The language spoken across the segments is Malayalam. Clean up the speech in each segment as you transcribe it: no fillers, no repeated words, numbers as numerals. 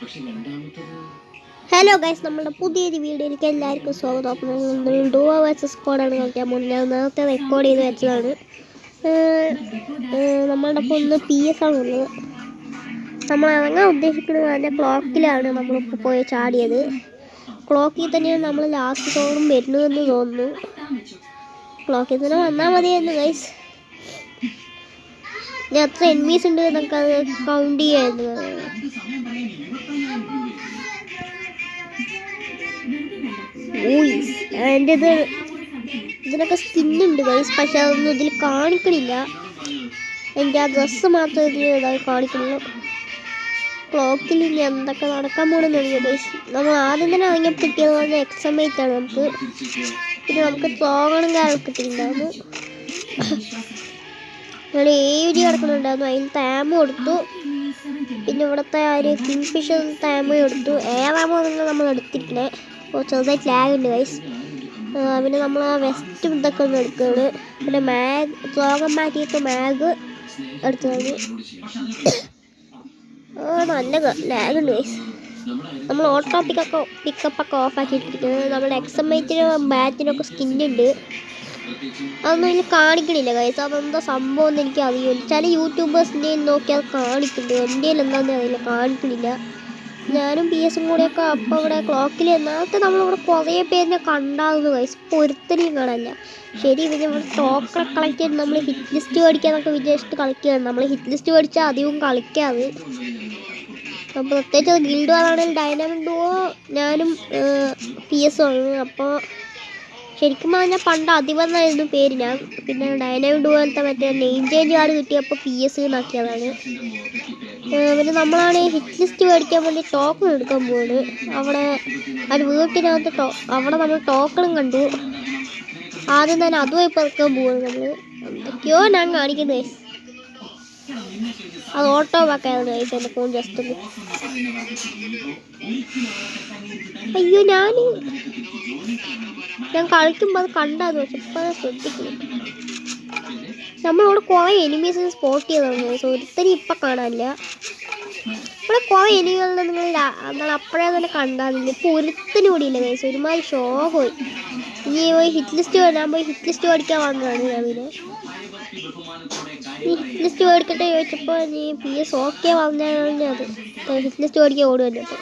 ഹലോ ഗൈസ്, നമ്മുടെ പുതിയൊരു വീഡിയോയിലേക്ക് എല്ലാവർക്കും സ്വാഗതം. ഡുവോ വേഴ്സസ് സ്ക്വാഡാണ് കളിക്കാൻ പോകുന്നത്. ഞാൻ നേരത്തെ റെക്കോർഡ് ചെയ്ത് വെച്ചതാണ്. നമ്മളുടെ ഒപ്പം ഒന്ന് PS ആണുള്ളത്. നമ്മൾ ഇറങ്ങാൻ ഉദ്ദേശിക്കുന്നത് അതിൻ്റെ ക്ലോക്കിലാണ് നമ്മളിപ്പോൾ പോയി ചാടിയത്. ക്ലോക്കിൽ തന്നെയാണ് നമ്മൾ ലാസ്റ്റ് സോണും വരുന്നതെന്ന് തോന്നുന്നു. ക്ലോക്കിൽ തന്നെ വന്നാൽ മതിയായിരുന്നു ഗൈസ്. ഇനി എത്ര എനിമീസ് ഉണ്ട് എന്നൊക്കെ അത് കൗണ്ട് ചെയ്യായിരുന്നു. എൻ്റെ ഇതിനൊക്കെ സ്കിന്നുണ്ട് ഗൈസ്, പക്ഷെ അതൊന്നും ഇതിൽ കാണിക്കണില്ല. എൻ്റെ ആ ഡ്രസ്സ് മാത്രമേ ഇതിൽ ഇതായി കാണിക്കുള്ളൂ. ക്ലോക്കിൽ ഇനി എന്തൊക്കെ നടക്കാൻ പോകണമെന്നില്ല ഗൈസ്. നമ്മൾ ആദ്യം തന്നെ ഇറങ്ങിയപ്പോൾ കിട്ടിയത് പോലെ എക്സമേറ്റാണ് നമുക്ക്. പിന്നെ നമുക്ക് തോന്നണം കാലം കിട്ടിയിട്ടുണ്ടായിരുന്നു. ഞാൻ ഏജ് കിടക്കുന്നുണ്ടായിരുന്നു, അതിന് താമ കൊടുത്തു. പിന്നെ ഇവിടുത്തെ ഒരു കിങ് ഫിഷർ താമ കൊടുത്തു. ഏതാമോ നിങ്ങൾ നമ്മൾ എടുത്തിട്ടില്ലേ, അപ്പോൾ ചെറുതായിട്ട് ലാഗ് ഉണ്ട് ഗൈസ്. പിന്നെ നമ്മൾ ആ വെസ്റ്റ് ഇതൊക്കെ ഒന്ന് എടുക്കുകയാണ്. പിന്നെ മാഗ് സ്ലോഗം മാറ്റിയിട്ട് മാഗ് എടുത്തതാണ്. നല്ല ലാഗ് ഉണ്ട് ഗൈസ്. നമ്മൾ ഓട്ടോ പിക്കപ്പൊക്കെ ഓഫ് ആക്കിയിട്ടിരിക്കുന്നത്. നമ്മുടെ എക്സമേറ്റിനും ബാറ്റിനൊക്കെ സ്കിന്നുണ്ട്, അതൊന്നും ഇതിൽ കാണിക്കണില്ല ഗൈസ്. അതെന്താ സംഭവം എന്ന് എനിക്ക് അറിയില്ല. ചില യൂട്യൂബേഴ്സിൻ്റെ നോക്കിയാൽ കാണിക്കുന്നുണ്ട്, എൻ്റെ എന്താണെന്ന് അറിയില്ല, കാണിക്കണില്ല. ഞാനും PS കൂടെയൊക്കെ അപ്പോൾ ഇവിടെ ക്ലോക്കിൽ നേരത്തെ നമ്മളിവിടെ കുറേ പേരിനെ കണ്ടായിരുന്നു ഗൈസ്. ഇപ്പോൾ ഒരുത്തനെയും കാണാനില്ല. ശരി, പിന്നെ ഇവിടെ ടോക്കൺ കളക്ട് ചെയ്ത് നമ്മൾ ഹിറ്റ് ലിസ്റ്റ് മേടിക്കാന്നൊക്കെ വിചാരിച്ചിട്ട് കളിക്കുകയാണ്. നമ്മൾ ഹിറ്റ് ലിസ്റ്റ് മേടിച്ചാൽ അധികവും കളിക്കാറ്. അപ്പോൾ പ്രത്യേകിച്ച് ഗിൽഡ് വാറാണെങ്കിൽ ഡൈനാമിക് ഡുവോ ഞാനും PS ആണ്. അപ്പോൾ ശരിക്കും പറഞ്ഞാൽ പണ്ട് അതിവന്നായിരുന്നു പേര്. ഞാൻ പിന്നെ ഡൈനാമിക് ഡുവോലത്തെ മറ്റേ നെയിം ചേഞ്ച് കാർഡ് കിട്ടിയപ്പോൾ PS എന്നാക്കിയതാണ്. പിന്നെ നമ്മളാണ് ഹിറ്റ് ലിസ്റ്റ് മേടിക്കാൻ വേണ്ടി ടോക്കൺ എടുക്കാൻ പോകുന്നത്. അവിടെ അത് വീട്ടിനകത്ത് അവിടെ നമ്മൾ ടോക്കണും കണ്ടു. ആദ്യം തന്നെ അതുമായി പറക്കാൻ പോകുന്നത്. നമ്മൾ എന്തൊക്കെയോ ഞാൻ കാണിക്കുന്നത് ഗൈസ്. അത് ഓട്ടോ ബാക്കായിരുന്നു ഗൈസ്. എൻ്റെ ഫോൺ ജസ്റ്റ് ഒന്ന് അയ്യോ, ഞാൻ കളിക്കുമ്പോൾ അത് കണ്ടാന്ന് വെച്ചാൽ ഇപ്പോൾ ശ്രദ്ധിക്കുന്നു. നമ്മളിവിടെ കുറേ എനിമീസ് സ്പോട്ട് ചെയ്തതാണ് ഗൈസ്. ഒരുത്തരും ഇപ്പം കാണാനില്ല. ഇവിടെ കുറേ എനിമികളുടെ നിങ്ങൾ അപ്പോഴേ തന്നെ കണ്ടാലില്ല. ഇപ്പോൾ ഒരുത്തനും കൂടി ഇല്ല ഗൈസ്. ഒരുമാതിരി ഷോക്കായി. ഇനി പോയി ഹിറ്റ് ലിസ്റ്റ് ഞാൻ പോയി ഹിറ്റ് ലിസ്റ്റ് മേടിക്കാൻ വന്നതാണ് രാവിലെ. ഈ ഹിറ്റ് ലിസ്റ്റ് മേടിക്കട്ടെ ചോദിച്ചപ്പോൾ നീ PS ഓക്കെ വന്നാണ്. അത് ഹിറ്റ് ലിസ്റ്റ് മേടിക്കാൻ ഓടുമല്ലോ. അപ്പോൾ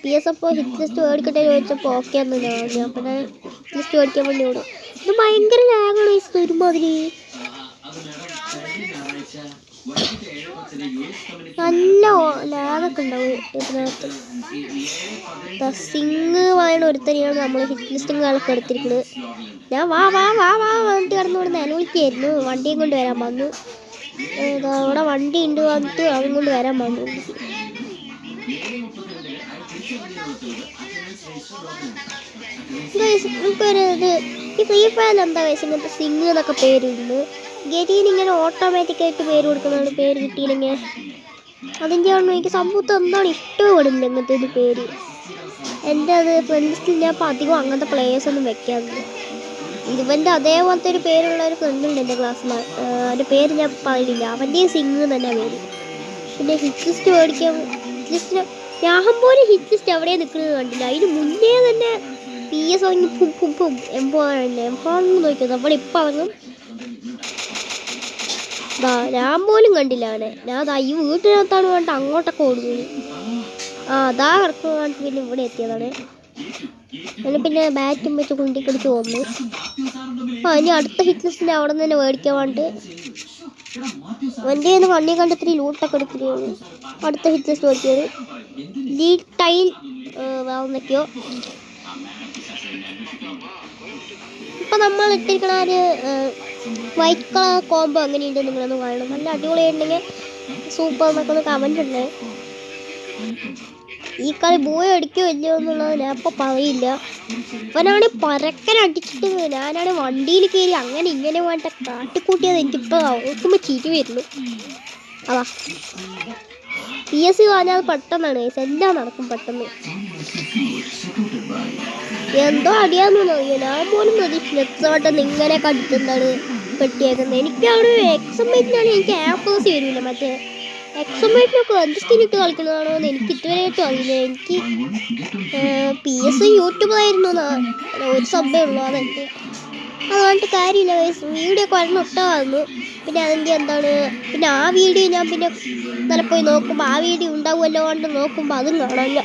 PS അപ്പോൾ ഹിറ്റ് ലിസ്റ്റ് മേടിക്കട്ടെ ചോദിച്ചപ്പോൾ ഓക്കെ എന്നല്ല പറഞ്ഞു. അപ്പോൾ ഞാൻ ഹിറ്റ് ലിസ്റ്റ് മേടിക്കാൻ വേണ്ടി ഓടും. ഇത് ഭയങ്കര ലാഗാണ് ഗൈസ്. ഒരുമാതിരി നല്ല ലാഗൊക്കെ ഉണ്ടാവും ഇതിനകത്ത്. സിംഗ് പറയുന്ന ഒരുത്തനെയാണ് നമ്മൾ ഹിറ്റ് ലിസ്റ്റും കാലൊക്കെ എടുത്തിരിക്കുന്നത്. ഞാൻ വാ വാ വാ വാ വന്നിട്ട് കിടന്നു ഇവിടെ നിലവിളിക്കായിരുന്നു. വണ്ടിയും കൊണ്ട് വരാൻ വന്നു. അവിടെ വണ്ടി ഉണ്ട് വന്നിട്ട് അതും കൊണ്ട് വരാൻ വന്നു. നമുക്കൊരു ഈ ഫ്രീ ഫയറിൽ എന്താ വയസ്സ് ഇങ്ങനത്തെ സിംഗ് എന്നൊക്കെ പേരുണ്ട്. ഗെരിയിൽ ഇങ്ങനെ ഓട്ടോമാറ്റിക്കായിട്ട് പേര് കൊടുക്കുന്നതാണ്. പേര് കിട്ടിയില്ലെങ്കിൽ അതിൻ്റെ ആണ് എനിക്ക് സംഭവത്ത് എന്താണ് ഇഷ്ടപ്പെടുന്നില്ല ഇങ്ങനത്തെ ഒരു പേര്. എൻ്റെ അത് ഫ്രണ്ട്സിൽ ഞാൻ അപ്പോൾ അധികം അങ്ങനത്തെ പ്ലേയേഴ്സൊന്നും വെക്കാറുണ്ട്. ഇവൻ്റെ അതേപോലത്തെ ഒരു പേരുള്ള ഒരു ഫ്രണ്ടുണ്ട് എൻ്റെ ക്ലാസ്സിൽ. അതിൻ്റെ പേര് ഞാൻ പറയുന്നില്ല. അവൻ്റെയും സിംഗ് തന്നെ പേര്. പിന്നെ ഹിറ്റ് ലിസ്റ്റ് മേടിക്കാൻ ഹിറ്റ് ലിസ്റ്റിന് ഞാൻ പോലും ഹിറ്റ് ലിസ്റ്റ് എവിടെയാണ് നിൽക്കുന്നത് കണ്ടില്ല. അതിന് മുന്നേ തന്നെ PS വാങ്ങി എംപോന്ന് നോക്കിയത്. അവിടെ ഇപ്പം ഇറങ്ങും. ഞാൻ പോലും കണ്ടില്ല അവനെ. ഞാൻ ഈ വീട്ടിനകത്താണ് വേണ്ട അങ്ങോട്ടൊക്കെ ഓടുന്നത്. അതാ കിടക്കുന്ന പിന്നെ ഇവിടെ എത്തിയതാണ്. അങ്ങനെ പിന്നെ ബാറ്റും വെച്ച് കുണ്ടിക്കടിച്ച് പോകുന്നു. ഇനി അടുത്ത ഹിറ്റ് ലിസ്റ്റിൻ്റെ അവിടെ നിന്ന് തന്നെ മേടിക്കാൻ വേണ്ടിട്ട് എൻ്റെ കയ്യിൽ കണ്ണി കണ്ടത്തിരി ലൂട്ടൊക്കെ എടുത്തിരിക്കുകയാണ്. അടുത്ത ഹിറ്റ് ലിസ്റ്റ് മേടിക്കുന്നത് ലീ ടൈൽ വേറെന്തൊക്കെയോ. ഇപ്പം നമ്മൾ ഇട്ടിരിക്കണ ഒരു വൈറ്റ് കളർ കോംബോ എങ്ങനെയുണ്ട് നിങ്ങളൊന്ന് കാണണം. നല്ല അടിപൊളിയായിട്ടുണ്ടെങ്കിൽ സൂപ്പർ എന്നൊക്കെ ഒന്ന് കമൻറ്റ് ഉണ്ട്. ഈ കളി ബോയ് അടിക്കോ ഇല്ലയോ എന്നുള്ളത് ഞാൻ ഇപ്പോൾ പറയില്ല. ഇവനാണെങ്കിൽ പരക്കനടിച്ചിട്ട് ഞാനാണ് വണ്ടിയിൽ കയറി അങ്ങനെ ഇങ്ങനെ വേണ്ട കാട്ടിക്കൂട്ടിയത്. എനിക്കിപ്പോൾ ഓർക്കുമ്പോൾ ചിരി വരുന്നു. അതാ PS പറഞ്ഞാൽ പെട്ടെന്നാണ് എല്ലാം നടക്കും പെട്ടെന്ന്. എന്തോ അടിയാന്ന് അറിയോ, ഞാൻ പോലും പ്രതീക്ഷിച്ചില്ല എത്ര പെട്ടെന്ന് ഇങ്ങനെ കടിച്ചെന്താണ് പെട്ടിയേക്കുന്നത്. എനിക്ക് അവിടെ എക്സമേറ്റിനാണ് എനിക്ക് A+ വരില്ല. മറ്റേ എക്സമേറ്റിനൊക്കെ എന്ത് സ്കിന്നിട്ട് കളിക്കുന്നതാണോ എന്ന് എനിക്ക് ഇതുവരെയായിട്ടും അറിയില്ല. എനിക്ക് PS യൂട്യൂബായിരുന്നു ഒരു സബ്ബേ ഉള്ളൂ അതെൻ്റെ. അതുകൊണ്ട് കാര്യമില്ല ഗൈസ്. വീഡിയോ ഒക്കെ ഒരെണ്ണം ഇട്ടതായിരുന്നു. പിന്നെ അതിൻ്റെ എന്താണ് പിന്നെ ആ വീഡിയോ ഞാൻ പിന്നെ ഇന്നലെ പോയി നോക്കുമ്പോൾ ആ വീഡിയോ ഉണ്ടാവുമല്ലോ കൊണ്ട് നോക്കുമ്പോൾ അതും കാണാനില്ല.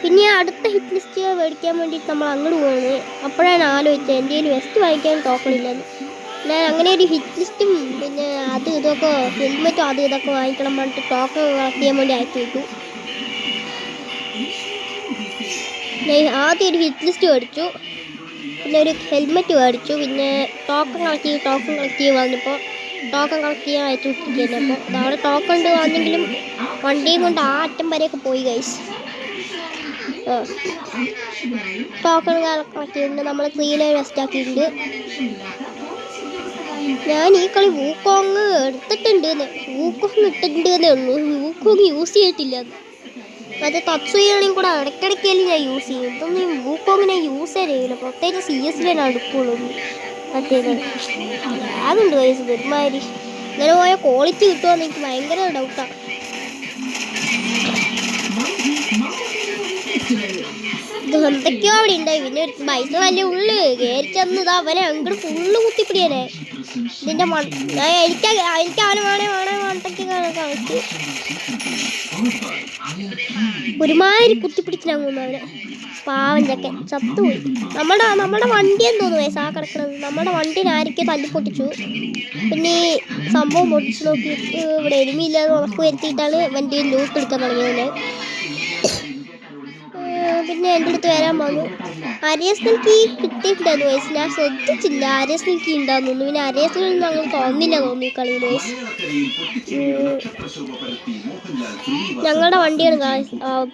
പിന്നെ അടുത്ത ഹിറ്റ് ലിസ്റ്റ് മേടിക്കാൻ വേണ്ടിയിട്ട് നമ്മൾ അങ്ങോട്ട് പോകുന്നത്. അപ്പോഴാണ് ആലോചിച്ചത് എൻ്റെ കയ്യിൽ വെസ്റ്റ് വാങ്ങിക്കാൻ ടോക്കണില്ലെന്ന്. ഞാൻ അങ്ങനെ ഒരു ഹിറ്റ് ലിസ്റ്റും പിന്നെ അത് ഇതൊക്കെ ഹെൽമെറ്റും അത് ഇതൊക്കെ വാങ്ങിക്കണം പറഞ്ഞിട്ട് ടോക്കൺ കളക്ട് ചെയ്യാൻ വേണ്ടി അയച്ചു വിട്ടു. ഞാൻ ആദ്യം ഒരു ഹിറ്റ് ലിസ്റ്റ് മേടിച്ചു, പിന്നെ ഒരു ഹെൽമെറ്റ് മേടിച്ചു, പിന്നെ ടോക്കൺ കളക്ട് ചെയ്ത് വന്നപ്പോൾ ടോക്കൺ കളക്ട് ചെയ്യാൻ അയച്ചു വിട്ടിരിക്കുകയാണ്. അപ്പോൾ അവിടെ ടോക്കൺ ഉണ്ട് വന്നെങ്കിലും വണ്ടിയും കൊണ്ട് ആ അറ്റം വരെയൊക്കെ പോയി ഗൈസ്. ടോക്കൺ കളക്ട് ചെയ്തിട്ടുണ്ട്. നമ്മൾ 3 ലെയർ വെസ്റ്റ് ആക്കിയിട്ടുണ്ട്. ഞാൻ ഈ കളി വൂക്കോങ് എടുത്തിട്ടുണ്ട്, വൂക്കോങ് ഇട്ടിട്ടുണ്ടെന്നേ ഉള്ളൂ. വൂക്കോങ് യൂസ് ചെയ്തിട്ടില്ല. മറ്റേ തത്സുയാണെങ്കിൽ കൂടെ ഇടയ്ക്കിടയ്ക്കല്ലേ ഞാൻ യൂസ് ചെയ്യും. ഇതൊന്നും വൂക്കോങ് ഞാൻ യൂസ് ചെയ്യില്ല. പ്രത്യേകിച്ച് CS ഞാൻ എടുക്കുള്ളൂ. മറ്റേത് അതുണ്ട് വയസ്സ് ഒരുമാതിരി ഇങ്ങനെ പോയാൽ ക്വാളിറ്റി കിട്ടുമെന്ന് എനിക്ക് ഭയങ്കര ഡൗട്ടാണ്. ഇത് എന്തൊക്കെയോ അവിടെ ഉണ്ടായി. പിന്നെ ഒരു പൈസ വലിയ ഉള്ളു കയറി ചെന്ന് ഇതാ അവനെ അങ്ങോട്ട് ഫുള്ള് കുത്തിപ്പിടിയല്ലേ. ഇതിൻ്റെ എനിക്ക് അവനെ വേണേണ്ടൊക്കെ കളിച്ച് ഒരുമാതിരി കുത്തിപ്പിടിച്ചിട്ടാകുന്നു അവനെ. പാവൻ ചക്കൻ ചത്തുപോയി. നമ്മുടെ വണ്ടിയെന്ന് തോന്നുന്നു വയസ്സാ കിടക്കുന്നത്. നമ്മുടെ വണ്ടീനെ ആരൊക്കെ തല്ലിപ്പൊട്ടിച്ചു. പിന്നെ ഈ സംഭവം പൊട്ടിച്ച് നോക്കിയിട്ട് ഇവിടെ എരുമിയില്ലാതെ ഉറപ്പ് വരുത്തിയിട്ടാണ് വണ്ടിയിൽ ലൂട്ട് എടുക്കാൻ തുടങ്ങിയത്. പിന്നെ എൻ്റെ അടുത്ത് വരാൻ പറഞ്ഞു. അരേസ്നൽ കീ കിട്ടിയിട്ടുണ്ടായിരുന്നു വയസ്സ്. ഞാൻ ശ്രദ്ധിച്ചില്ല അരേസ്നൽ കീ ഉണ്ടാകുന്നു. പിന്നെ അരേസ്നൽ ഞങ്ങൾ തോന്നില്ല തോന്നി കളിയിൽ വയസ്സ്. ഞങ്ങളുടെ വണ്ടിയാണ്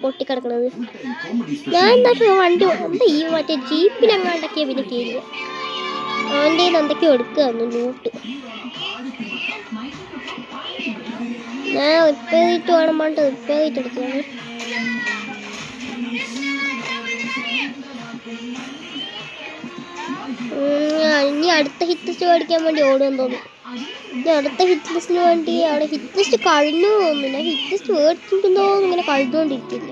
പൊട്ടിക്കിടക്കുന്നത്. ഞാൻ എന്താ വണ്ടി എന്താ ഈ മറ്റേ ജീപ്പിലെങ്ങാണ്ടൊക്കെയാണ് പിന്നെ കയറിയത്. അവൻ്റെ എന്തൊക്കെയോ എടുക്കുകയായിരുന്നു ലൂട്ട്. ഞാൻ റിപ്പയർ ചെയ്തിട്ട് വേണം പറഞ്ഞിട്ട് റിപ്പയർ ചെയ്തെടുത്തതാണ്. ഇനി അടുത്ത ഹിറ്റ് ലിസ്റ്റ് മേടിക്കാൻ വേണ്ടി ഓടുമെന്ന് തോന്നുന്നു. ഇനി അടുത്ത ഹിറ്റ് ലിസ്റ്റിന് വേണ്ടി അവിടെ ഹിറ്റ് ലിസ്റ്റ് കഴിഞ്ഞു തോന്നുന്നില്ല. ഹിറ്റ് ലിസ്റ്റ് മേടിച്ചിട്ടുണ്ടോ ഇങ്ങനെ കഴിഞ്ഞുകൊണ്ടിരിക്കില്ല.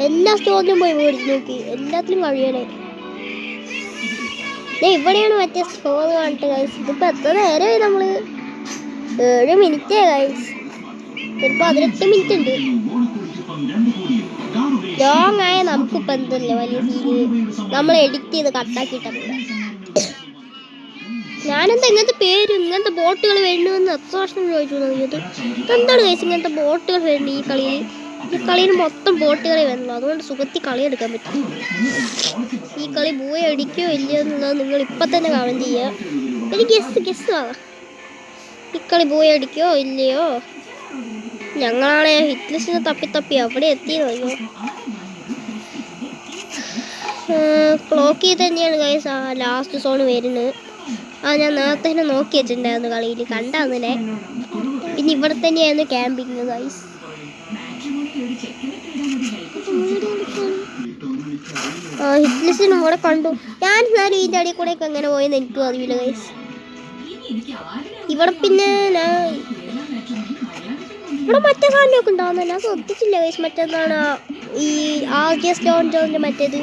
എല്ലാ സ്റ്റോറിലും പോയി മേടിച്ച് നോക്കി, എല്ലാത്തിലും കഴിയണേ. ഇവിടെയാണ് മറ്റേ സ്റ്റോർ കണ്ടിട്ട് ഗൈസ്. ഇതിപ്പോൾ എത്ര നേരമായി നമ്മൾ 7 മിനിറ്റേ ഗൈസ്. ചിലപ്പോൾ 18 മിനിറ്റ് ഉണ്ട്. ലോങ് ആയ നമുക്കിപ്പോൾ എന്തല്ലേ വലിയ ഫീല്. നമ്മൾ എഡിറ്റ് ചെയ്ത് കട്ടാക്കിയിട്ടാണ്. ഞാനെന്താ ഇങ്ങനത്തെ ബോട്ടുകൾ വരുന്നുവെന്ന് എത്ര വർഷം ചോദിച്ചു നോക്കിയത്. എന്താണ് ഗൈസ് ഇങ്ങനത്തെ ബോട്ടുകൾ വരുന്നത് ഈ കളിയിൽ? ഈ കളിയിൽ മൊത്തം ബോട്ടുകളെ വരുന്നുള്ളൂ. അതുകൊണ്ട് സുഖത്തിൽ കളി എടുക്കാൻ പറ്റും. ഈ കളി ബൂയ അടിക്കുകയോ ഇല്ലയോ എന്നുള്ളത് നിങ്ങൾ ഇപ്പം തന്നെ കമൻറ്റ് ചെയ്യുക. എനിക്ക് ഗസ് ആവാം ഈ കളി ബൂയ അടിക്കുകയോ ഇല്ലയോ. ഞങ്ങളാണെ ഹിറ്റ് ലിസ്റ്റിന് തപ്പി അവിടെ എത്തിയതല്ലോ. ക്ലോക്കിൽ തന്നെയാണ് ഗൈസ് ആ ലാസ്റ്റ് സോൺ വരുന്നത്. ഞാൻ നേരത്തെ തന്നെ നോക്കി വെച്ചിട്ടുണ്ടായിരുന്നു കളിയിൽ കണ്ടാന്നില്ലേ. പിന്നെ ഇവിടെ തന്നെയായിരുന്നു ക്യാമ്പിങ് ഗൈസ്. ഹിറ്റ് ലിസ്റ്റിനും ഇവിടെ കണ്ടു. ഞാൻ എന്നാലും ഇതിൻ്റെ അടിയിൽ കൂടെയൊക്കെ എങ്ങനെ പോയെന്ന് എനിക്ക് അറിയില്ല ഗൈസ്. ഇവിടെ പിന്നെ ഇവിടെ മറ്റേ സാധനമൊക്കെ ഉണ്ടാവുന്നല്ലോ. ഞാൻ ശ്രദ്ധിച്ചില്ല ഗൈസ്. മറ്റെന്താണ് ഈ RGS ലോഞ്ചറിൻ്റെ മറ്റേത്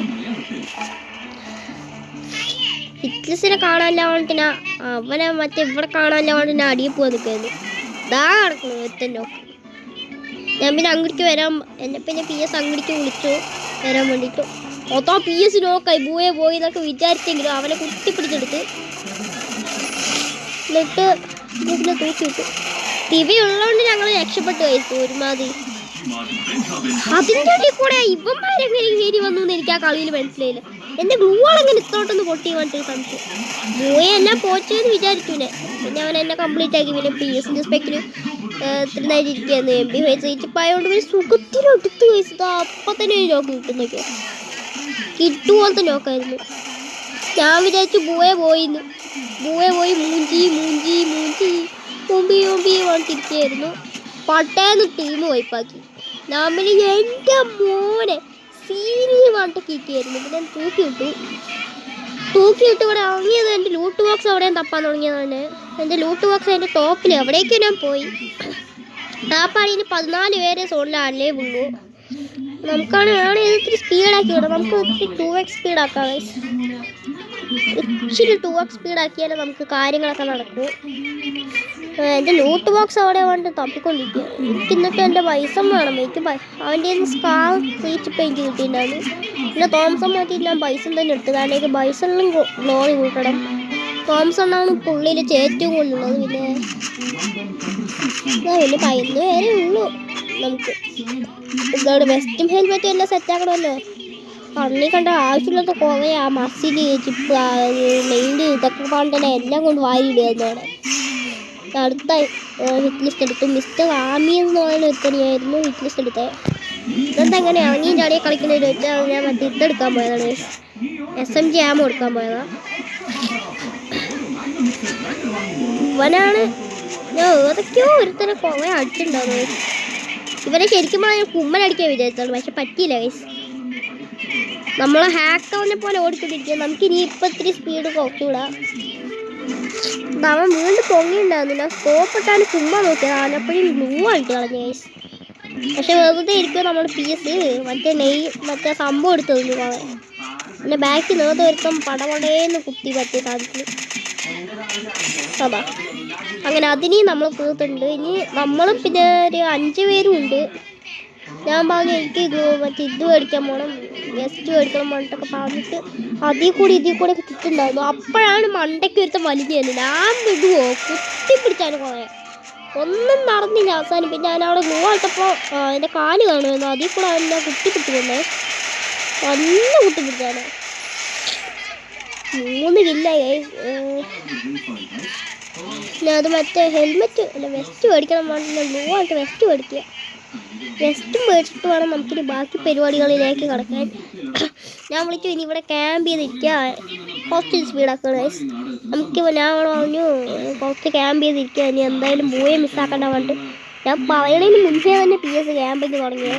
ഹിറ്റ് ലിസ്റ്റിനെ കാണാനില്ല പറഞ്ഞിട്ട് ഞാൻ അവനെ മറ്റേ ഇവിടെ കാണാനില്ല പറഞ്ഞിട്ട് ഞാൻ അടിയിൽ പോകാൻ നിൽക്കായിരുന്നു. ഇതാ നടക്കുന്നു എത്തല്ലോ. ഞാൻ പിന്നെ അങ്ങോട്ടേക്ക് എന്നെ പിന്നെ PS അങ്ങോട്ടേക്ക് വിളിച്ചു വരാൻ വേണ്ടിയിട്ട്. മൊത്തം PS നോക്കായി പോയി എന്നൊക്കെ വിചാരിച്ചെങ്കിലും അവനെ കുത്തിപ്പിടിച്ചെടുത്ത് എന്നിട്ട് ഇതിനെ തൂക്കിയിട്ടു. TV ഉള്ളതുകൊണ്ട് ഞങ്ങൾ രക്ഷപ്പെട്ടു കഴിച്ചു ഒരുമാതിരി. അതിൻ്റെ ഇടയിൽ കൂടെ ഇവന്മാരെങ്ങനെ കയറി വന്നു എന്ന് എനിക്ക് ആ കളിയിൽ മനസ്സിലായില്ല. എൻ്റെ ഗ്ലൂവാളെങ്ങനെ ഇത്തോട്ടൊന്ന് പൊട്ടി പറഞ്ഞിട്ട് സംശയം. എല്ലാം പോച്ചെന്ന് വിചാരിക്കൂലേ. പിന്നെ അവൻ എന്നെ കംപ്ലീറ്റ് ആക്കി. പിന്നെ PS സ്പെക്കിന് ഇത്ര നേരം ഇരിക്കുകയായിരുന്നു. MP5 റീച്ചിപ്പായതുകൊണ്ട് പിന്നെ സുഖത്തിനെടുത്ത് കഴിച്ചത് അപ്പം തന്നെ ഒരു ലോക്ക് കിട്ടുന്നൊക്കെ കിട്ടുപോലത്തെ ലോക്കായിരുന്നു. ഞാൻ വിചാരിച്ചു പോയി മൂഞ്ചി പറഞ്ഞിരിക്കുകയായിരുന്നു. പട്ടേന്ന് ടീം വൈപ്പാക്കി. നമ്മൾ എൻ്റെ മോനെ സീരിയൽ പറഞ്ഞിട്ടൊക്കെ ഇരിക്കുകയായിരുന്നു. പിന്നെ തൂക്കി വിട്ടു. തൂക്കിയിട്ട് ഇവിടെ ഇറങ്ങിയത് എൻ്റെ ലൂട്ട് ബോക്സ് എവിടെയും തപ്പാൻ തുടങ്ങിയതാണ്. എൻ്റെ ലൂട്ട് ബോക്സ് അതിൻ്റെ ടോപ്പിൽ എവിടേക്കും ഞാൻ പോയി. ആ പണിയിൽ 14 പേരെ സോണിലാണല്ലേ ഉള്ളൂ. നമുക്കാണ് ഇത്തിരി സ്പീഡാക്കി വിടാം. നമുക്ക് ഇത്തിരി 2x സ്പീഡാക്കാം. ഇച്ചിരി 2x സ്പീഡാക്കിയാലേ നമുക്ക് കാര്യങ്ങളൊക്കെ നടക്കൂ. എൻ്റെ ലൂട്ട് ബോക്സ് അവിടെ കൊണ്ട് തപ്പിക്കൊണ്ടിരിക്കുക. എനിക്ക് എന്നിട്ട് എൻ്റെ ബൈസൺ വേണം. എനിക്ക് അവൻ്റെ സ്കാർ റീച്ച് പെയിൻറ്റ് കിട്ടിയിട്ടുണ്ടായിരുന്നു. പിന്നെ തോംസൺ മാറ്റിയിട്ട് ഞാൻ ബൈസൺ തന്നെ എടുത്തു. കാരണം എനിക്ക് ബൈസണിലും ഗ്ലോറി കൂട്ടണം. തോംസണ്ണാണ് പുള്ളിയിൽ ഏറ്റവും കൂടുതലുള്ളത്. പിന്നെ വലിയ 11 പേരേ ഉള്ളൂ. നമുക്ക് ഇതോടെ വെസ്റ്റും ഹെൽമെറ്റും എല്ലാം സെറ്റാക്കണമല്ലോ. പള്ളി കണ്ട ആവശ്യമില്ലാത്ത കുറേ ആ മസിൽ ചിപ്പ് നെയില് ഇതൊക്കെ കൊണ്ടുതന്നെ എല്ലാം കൊണ്ട് വാരിയിടുക എന്നോടെ. അടുത്ത ഹിറ്റ് ലിസ്റ്റ് എടുത്തു. മിസ്റ്റർ ആമി എന്ന് പറയുന്ന ഒരുത്തനെയായിരുന്നു ഹിറ്റ് ലിസ്റ്റ് എടുത്തത്. ഇതെന്താ എങ്ങനെ ഇറങ്ങിയും ചാടിയെ കളിക്കുന്നതിന് വെച്ചാൽ ഞാൻ മറ്റേ ഇതെടുക്കാൻ പോയതാണ്. SMG ആമോ എടുക്കാൻ പോയതാണ്. ഇവനാണ് ഞാൻ ഏതൊക്കെയോ ഒരുത്തനെ കുറേ അടിച്ചിട്ടുണ്ടാവുന്നത്. ഇവനെ ശരിക്കും പറഞ്ഞാൽ കുമ്മനടിക്കാൻ വിചാരിച്ചതാണ്. പക്ഷെ പറ്റിയില്ല ഗൈസ്. നമ്മളെ ഹാക്കവനെ പോലെ ഓടിക്കൊണ്ടിരിക്കുക. നമുക്കിനി ഇപ്പം ഇത്തിരി സ്പീഡ് കുറച്ചുകൂടാ. അവൻ വീണ്ടും പൊങ്ങിയിട്ടുണ്ടായിരുന്നില്ല. സ്കോപ്പ് ഇട്ടാണ് ചുമ്മാ നോക്കിയത്. അവനെപ്പോഴും ഗ്ലൂ ആയിട്ട് കളഞ്ഞു ഗൈസ്. പക്ഷെ വെറുതെ ഇരിക്കുക നമ്മുടെ PS മറ്റേ സംഭവം എടുത്തു കുറേ. പിന്നെ ബാക്കിൽ നേരത്തെ ഒരുത്തം പടപടേന്ന് കുത്തി പറ്റിയ സാധിക്കും. അതാ അങ്ങനെ അതിനെയും നമ്മൾ തീർത്തിട്ടുണ്ട്. ഇനി നമ്മളും പിന്നെ ഒരു 5 പേരും ഉണ്ട്. ഞാൻ പറഞ്ഞു എനിക്ക് മറ്റേ ഇത് മേടിക്കാൻ പോകണം, വെസ്റ്റ് മേടിക്കണം പറഞ്ഞിട്ടൊക്കെ പറഞ്ഞിട്ട് ഇതിൽ കൂടെ കിട്ടുന്നുണ്ടായിരുന്നു. അപ്പോഴാണ് മണ്ടയ്ക്ക് ഒരുത്തം വലിഞ്ഞു തന്നെ. ഞാൻ വിടുവോ കുത്തിപ്പിടിച്ചാലും കുറേ ഒന്നും നടന്നില്ല. അവസാനം പിന്നെ ഞാൻ അവിടെ ഗ്ലൂ ആയിട്ടപ്പോൾ എൻ്റെ കാല് കാണുമായിരുന്നു. അതിൽ കൂടെ ഞാൻ കുത്തിപ്പിടിച്ചേ. നല്ല കുത്തിപ്പിടിച്ചാണ്. 3 കില്ലായി. പിന്നെ അത് മറ്റേ ഹെൽമെറ്റ് അല്ല വെസ്റ്റ് മേടിക്കണം പറഞ്ഞില്ല. ഗ്ലൂ ആയിട്ട് വെസ്റ്റ് മേടിക്കുക. വെസ്റ്റും മേടിച്ചിട്ട് വേണം നമുക്കിനി ബാക്കി പരിപാടികളിലേക്ക് കിടക്കാൻ. ഞാൻ വിളിച്ചു ഇനി ഇവിടെ ക്യാമ്പ് ചെയ്തിരിക്കുക. കുറച്ച് സ്പീഡാക്കണം ഗൈസ്. നമുക്കിപ്പോൾ ഞാൻ അവിടെ പറഞ്ഞു കുറച്ച് ക്യാമ്പ് ചെയ്തിരിക്കുക. ഇനി എന്തായാലും ബൂയെ മിസ്സാക്കേണ്ട പറഞ്ഞിട്ട് ഞാൻ പറയണതിന് മുന്നേ തന്നെ PS ക്യാമ്പിങ് തുടങ്ങിയത്.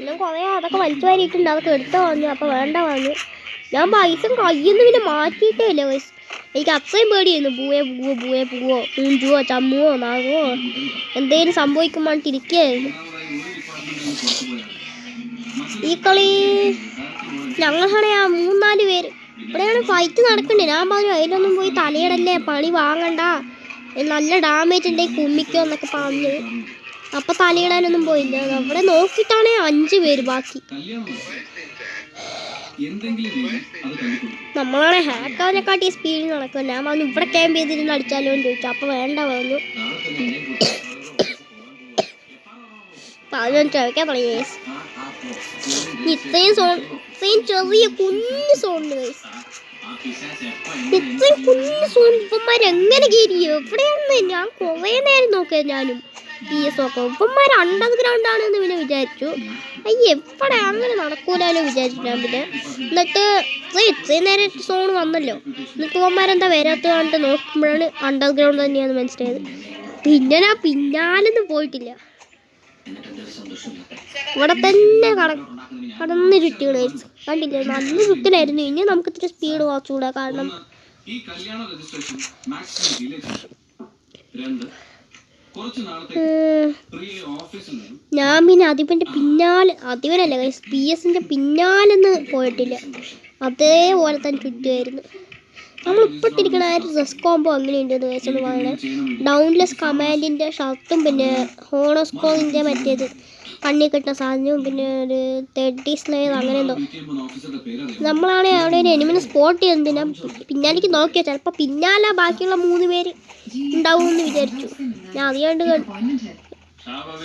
ഞാൻ കുറേ അതൊക്കെ വലിച്ചു വാരിയിട്ടുണ്ട്. അതൊക്കെ എടുത്തു പറഞ്ഞു. അപ്പോൾ വേണ്ട പറഞ്ഞു. ഞാൻ പൈസ കയ്യിൽ നിന്ന് പിന്നെ മാറ്റിയിട്ടേ ഇല്ല ഗൈസ്. എനിക്ക് അത്രയും പേടിയായിരുന്നു. പൂവോ പൂഞ്ചുവോ ചമ്മുവോ നാഗോ എന്തെങ്കിലും സംഭവിക്കുമ്പോഴാണ് ഇരിക്കുകയായിരുന്നു. ഈ കളി ഞങ്ങളാണെ 3-4 പേര് ഇവിടെയാണ് ഫൈറ്റ് നടക്കണ്ടേ. ഞാൻ പറഞ്ഞു അതിലൊന്നും പോയി തലയിടല്ലേ, പണി വാങ്ങണ്ട, നല്ല ഡാമേജ് ഉണ്ടെങ്കിൽ കുമ്മിക്കോ എന്നൊക്കെ പറഞ്ഞു. അപ്പം തലയിടാനൊന്നും പോയില്ല. അവിടെ നോക്കിയിട്ടാണ് 5 പേര് ബാക്കി. നമ്മളാണ് ഹാക്കാവിനെക്കാട്ടി സ്പീഡിൽ നടക്കുക. ഞാൻ പറഞ്ഞു ഇവിടെ ക്യാമ്പ് ചെയ്തിരുന്ന് അടിച്ചാലോ എന്ന് ചോദിച്ചു. അപ്പം വേണ്ട പറഞ്ഞു. ഞാൻ ചോദിക്കാൻ തുടങ്ങി. ഇത്രയും ചെറിയ കുഞ്ഞു സോണിന് ഗൈസ്, ഇത്രയും കുഞ്ഞു സോൺ ഇപ്പന്മാരെങ്ങനെ കയറിയോ? എവിടെയാണെന്ന് ഞാൻ കുറേ നേരം നോക്കിയത്. ഞാനും PS ഒക്കെ ഇപ്പന്മാർ അണ്ടർഗ്രൗണ്ട് ആണെന്ന് പിന്നെ വിചാരിച്ചു. എവിടെ അങ്ങനെ നടക്കൂലോ വിചാരിച്ചു ഞാൻ. പിന്നെ എന്നിട്ട് ഇത്രയും നേരം സോൺ വന്നല്ലോ, എന്നിട്ട് ഇവന്മാരെന്താ വരാത്ത കണ്ടിട്ട് നോക്കുമ്പോഴാണ് അണ്ടർഗ്രൗണ്ട് തന്നെയാണെന്ന് മനസ്സിലായത്. പിന്നെ ഞാൻ പിന്നാലൊന്നും പോയിട്ടില്ല. ഇവിടെ തന്നെ കടന്ന് ചുറ്റുകൾ കണ്ടില്ലേ, നല്ല ചുറ്റിലായിരുന്നു. ഇനി നമുക്ക് ഇത്തിരി സ്പീഡ് കുറച്ചുകൂടാ. കാരണം ഞാൻ പിന്നെ അതിവനല്ല PS-ന്റെ പിന്നാലെന്ന് പോയിട്ടില്ല. അതേപോലെ തന്നെ ചുറ്റുമായിരുന്നു. നമ്മളിപ്പോട്ടിരിക്കണ ഡ്രസ് കോംബോ അങ്ങനെയുണ്ടെന്ന് വെച്ചെന്ന് പറയുന്നത്. ഡൗൺലെസ് കമാൻഡിൻ്റെ ഷർട്ടും പിന്നെ ഹോണോസ്കോറിൻ്റെ മറ്റേത് കണ്ണി കിട്ടുന്ന സാധനവും പിന്നെ ഒരു 30 സ്ലൈർ അങ്ങനെ എന്തോ. നമ്മളാണെങ്കിൽ അവിടെ ഒരു എനിമിനെ സ്പോട്ട് ചെയ്യുന്നത്. ഞാൻ പിന്നാലേക്ക് നോക്കിയാൽ ചിലപ്പോൾ പിന്നാലെ ബാക്കിയുള്ള 3 പേര് ഉണ്ടാവും എന്ന് വിചാരിച്ചു. ഞാൻ അറിയാണ്ട്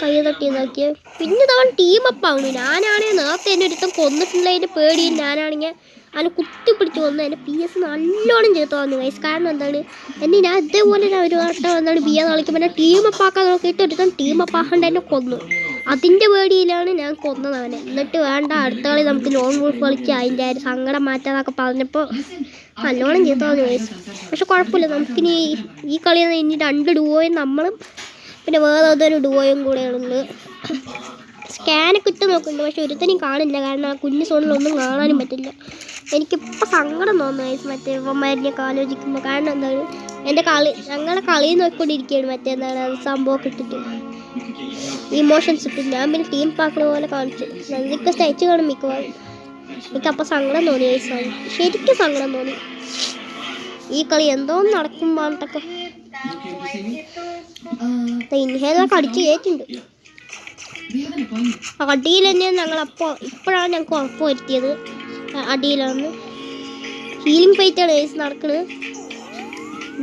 കൈ തട്ടി ഇതാക്കിയ. പിന്നെ അവൻ ടീമപ്പാവുന്നു. ഞാനാണെങ്കിൽ നേരത്തെ എന്നെ ഒരുത്തം കൊന്നിട്ടുള്ളതിൻ്റെ പേടിയും ഞാനാണെങ്കിൽ അതിനെ കുത്തിപ്പിടിച്ച് കൊന്നു. എൻ്റെ PS നല്ലോണം ചെയ്തു തോന്നുന്നു ഗൈസ്. കാരണം എന്താണ്, ഞാൻ ഇതേപോലെ ഒരു വട്ടം എന്താണ് BS കളിക്കുമ്പോൾ എന്നെ ടീമപ്പാക്കാൻ നോക്കിയിട്ട് ഒരുത്തം ടീമപ്പാക്കാണ്ട് എന്നെ കൊന്നു. അതിൻ്റെ പേടിയിലാണ് ഞാൻ കൊന്നത് അവനെ. എന്നിട്ട് വേണ്ട അടുത്ത കളി നമുക്ക് ലോൺ വോൾഫ് കളിക്കുക, അതിൻ്റെ ഒരു സങ്കടം മാറ്റാന്നൊക്കെ പറഞ്ഞപ്പോൾ നല്ലോണം ചെയ്തു തോന്നുന്നു ഗൈസ്. പക്ഷെ കുഴപ്പമില്ല, നമുക്കിനി ഈ കളിയിൽ ഇനി 2 ഡുവോയും നമ്മളും പിന്നെ വേറെ ഏതൊരു ഡുവോയും കൂടെയുള്ളത്. സ്കാനൊക്കെ ഇട്ട് നോക്കുന്നുണ്ട്, പക്ഷെ ഒരുത്തനെയും കാണില്ല. കാരണം ആ കുഞ്ഞു സോണിലൊന്നും കാണാനും പറ്റില്ല. എനിക്കിപ്പോൾ സങ്കടം തോന്നുന്നു ഗൈസ് മറ്റേ ഇവന്മാരിനെയൊക്കെ ആലോചിക്കുമ്പോൾ. കാരണം എന്താണ്, ഞങ്ങളുടെ കളി നോക്കിക്കൊണ്ടിരിക്കുകയാണ് മറ്റേ എന്താണ് സംഭവമൊക്കെ ഇട്ടിട്ട് ഇമോഷൻസ് ഇട്ടിട്ട്. ഞാൻ പിന്നെ ടീം പാക്കുന്ന പോലെ കാണിച്ചു. റിക്വസ്റ്റ് അയച്ചു കാണും മിക്കവാറും. എനിക്കപ്പോൾ സങ്കടം തോന്നി ഗൈസ്, ശരിക്കും സങ്കടം തോന്നി. ഈ കളി എന്തോ നടക്കുമ്പോഴൊക്കെ ഇൻഹേലൊക്കെ അടിച്ച് കയറ്റുണ്ട്. അടിയിൽ തന്നെയാണ് ഇപ്പോഴാണ് ഞങ്ങൾക്ക് ഉറപ്പ് വരുത്തിയത്. അടിയിലാണ് ഹീലിംഗ് ഫൈറ്റാണ് ഗൈസ് നടക്കുന്നത്.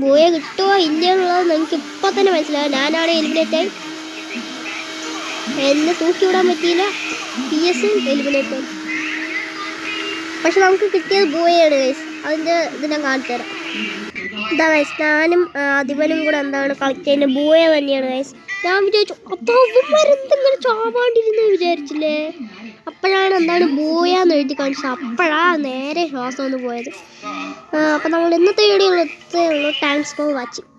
ബോയെ കിട്ടുമോ ഇല്ലയെന്നുള്ളത് എനിക്ക് ഇപ്പോൾ തന്നെ മനസ്സിലാവും. ഞാനാണ് എലിമിനേറ്റായി, എന്നെ തൂക്കി വിടാൻ പറ്റിയില്ല. PS eliminate. പക്ഷെ നമുക്ക് കിട്ടിയത് ബോയാണ് ഗൈസ്. അതിൻ്റെ ഇത് ഞാൻ കാണിച്ചു തരാം. എന്താ ഗൈസ്, ഞാനും അതിവനും കൂടെ എന്താണ് കളിച്ചതിൻ്റെ ബോയ തന്നെയാണ് ഗൈസ്. ഞാൻ വിചാരിച്ചു എന്തെങ്കിലും ചാവാണ്ടിരുന്നു വിചാരിച്ചില്ലേ. അപ്പോഴാണ് എന്താണ് ബോയാന്ന് എഴുതി കാണിച്ചത്. അപ്പോഴാണ് നേരെ ശ്വാസം ഒന്ന് പോയത്. അപ്പോൾ നമ്മൾ ഇന്നത്തെ വീഡിയോ ഇത്രയേ ഉള്ളൂ. Thanks for watching.